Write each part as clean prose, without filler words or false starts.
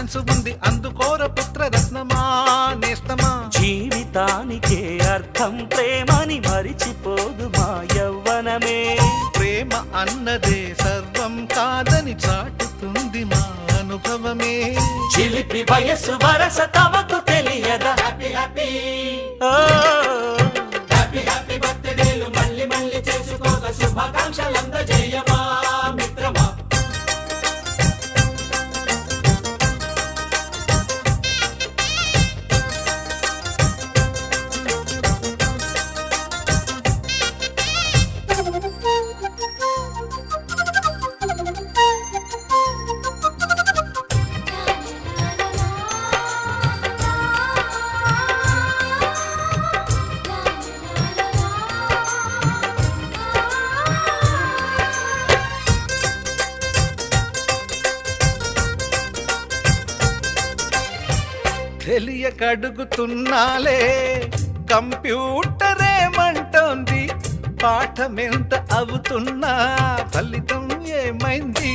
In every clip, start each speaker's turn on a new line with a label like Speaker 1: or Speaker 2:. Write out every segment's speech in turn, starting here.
Speaker 1: Chance ఉంది అందుకోర పుత్రరత్నమా నేస్తమా.
Speaker 2: జీవితానికే అర్థం ప్రేమని మరిచిపోదు మా యవ్వనమే.
Speaker 1: ప్రేమ అన్నదే సర్వం కాదని చాటుతుంది మా అనుభవమే.
Speaker 2: చిలిపి వయస్సు వరస తమకు తెలియదా. హ్యాపీ హ్యాపీ హ్యాపీ హ్యాపీ బర్త్డేలు మళ్ళీ మళ్ళీ చేసుకోగా శుభాకాంక్షలందజేయమా మిత్రమా.
Speaker 1: తెలియకడుగుతున్నాలే కంప్యూటర్ ఏమంటోంది. పాఠమెంత అవుతున్నా ఫలితం ఏమైంది.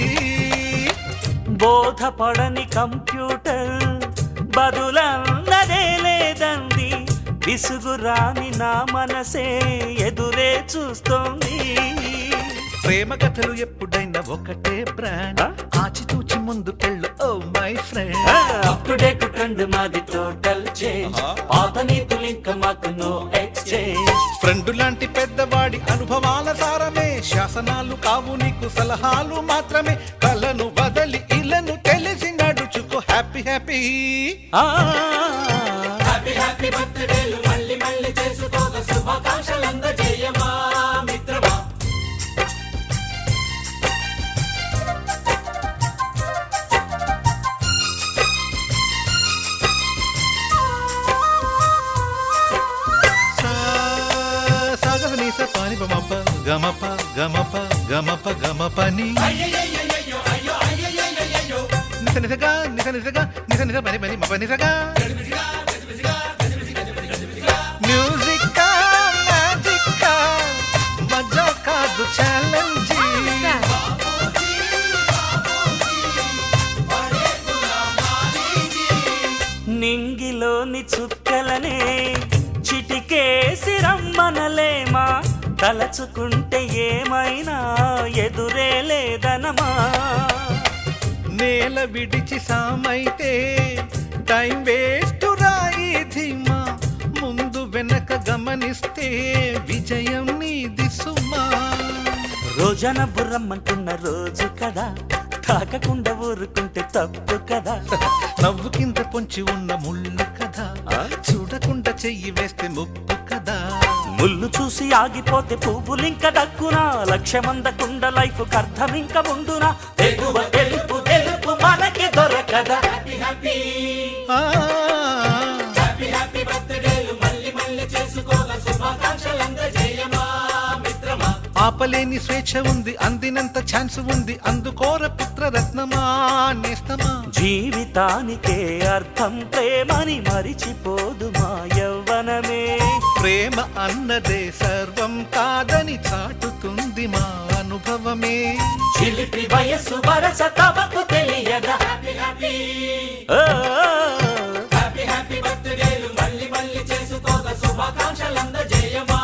Speaker 2: బోధపడని కంప్యూటర్ బదులన్నదే లేదంది. విసుగురాని నా మనసే ఎదురే చూస్తోంది.
Speaker 1: ప్రేమ కథలు ఎప్పుడైనా ఒకటే బ్రాండ్. ఆచితూచి ముందుకెళ్ళు oh my friend.
Speaker 2: Up to date trend మాది టోటల్ చేంజ్. పాత నీతులు ఇంకా మాకు నో ఎక్స్చేంజ్.
Speaker 1: ఫ్రెండ్ లాంటి పెద్దవాడి అనుభవాల సారమే. శాసనాలు కావు నీకు సలహాలు మాత్రమే. కలను వదలి ఇలను తెలిసి నడుచుకో హ్యాపీ హ్యాపీ.
Speaker 2: హ్యాపీ హ్యాపీ బర్త్డేలు మళ్ళీ మళ్ళీ చేసుకోగా శుభాకాంక్షలందజేయమా మిత్రమా.
Speaker 1: గమప గమప గమప గమపని నిస నిసగా నిస నిసగా నిస నిస పని పని మప నిసగా. మ్యూజిక్ మ్యాజిక్ మజా కాదు ఛాలెంజ్.
Speaker 2: నింగిలోని చుక్కలనే చిటికేసి రమ్మనలేమా. తలచుకుంటే ఏమైనా ఎదురే లేదనమా.
Speaker 1: నేల విడిచి సామైతే టైం వేస్ట్ రాయి ధీమా. ముందు వెనక గమనిస్తే విజయం నీది సుమా.
Speaker 2: రోజన బుర్రమ్మంటున్న రోజు కదా. తాకకుండా ఊరుకుంటే తప్పు కదా.
Speaker 1: నవ్వు కింద పొంచి ఉన్న ముళ్ళు కదా. చూడకుండా చెయ్యి వేస్తే ముప్పు కదా.
Speaker 2: ముళ్ళు చూసి ఆగిపోతే పువ్వులింక దక్కునా. లక్ష్యమందకుండా లైఫ్ అర్థం ఇంక ఉండునా. తెలుపు తెలుపు తెలుపు మనకి దొరకదా. హ్యాపీ హ్యాపీ హ్యాపీ హ్యాపీ బర్త్డేలు మళ్ళీ మళ్ళీ చేసుకోగా శుభాకాంక్షలందజేయమా మిత్రమా.
Speaker 1: ఆపలేని స్వేచ్ఛ ఉంది అందినంత ఛాన్స్ ఉంది అందుకోర పుత్రరత్నమా నేస్తమా.
Speaker 2: జీవితానికే అర్థం ప్రేమని మరిచిపోదు మా యవ్వనమే.
Speaker 1: ప్రేమ అన్నదే సర్వం కాదని చాటుతుంది మా అనుభవమే.
Speaker 2: చిలిపి వయస్సు వరస తమకు తెలియదా. హ్యాపీ హ్యాపీ హ్యాపీ హ్యాపీ బర్త్డేలు మళ్ళీ మళ్ళీ చేసుకోగా శుభాకాంక్షలందజేయమా.